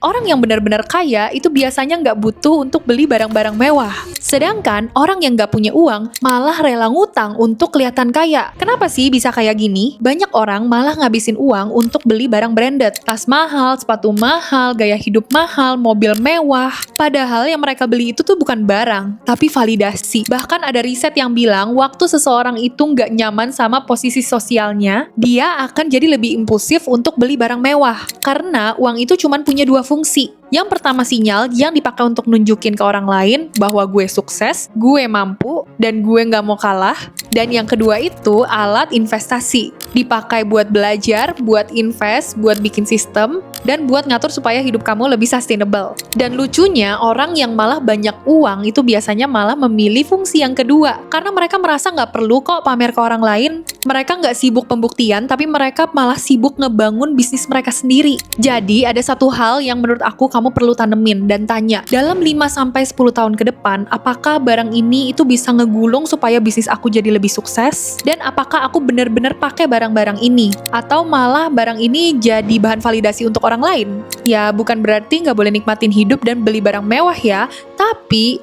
Orang yang benar-benar kaya itu biasanya nggak butuh untuk beli barang-barang mewah. Sedangkan orang yang nggak punya uang malah rela ngutang untuk kelihatan kaya. Kenapa sih bisa kayak gini? Banyak orang malah ngabisin uang untuk beli barang branded. Tas mahal, sepatu mahal, gaya hidup mahal, mobil mewah. Padahal yang mereka beli itu tuh bukan barang, tapi validasi. Bahkan ada riset yang bilang waktu seseorang itu nggak nyaman sama posisi sosialnya, dia akan jadi lebih impulsif untuk beli barang mewah. Karena uang itu cuma punya dua fungsi. Yang pertama sinyal yang dipakai untuk nunjukin ke orang lain bahwa gue sukses, gue mampu, dan gue nggak mau kalah. Dan yang kedua itu alat investasi. Dipakai buat belajar, buat invest, buat bikin sistem, dan buat ngatur supaya hidup kamu lebih sustainable. Dan lucunya, orang yang malah banyak uang itu biasanya malah memilih fungsi yang kedua. Karena mereka merasa nggak perlu kok pamer ke orang lain. Mereka nggak sibuk pembuktian, tapi mereka malah sibuk ngebangun bisnis mereka sendiri. Jadi, ada satu hal yang menurut aku kamu perlu tanemin dan tanya, dalam 5-10 tahun ke depan, apakah barang ini itu bisa ngegulung supaya bisnis aku jadi lebih sukses? Dan apakah aku benar-benar pakai barang-barang ini? Atau malah barang ini jadi bahan validasi untuk orang lain? Ya, bukan berarti nggak boleh nikmatin hidup dan beli barang mewah ya, tapi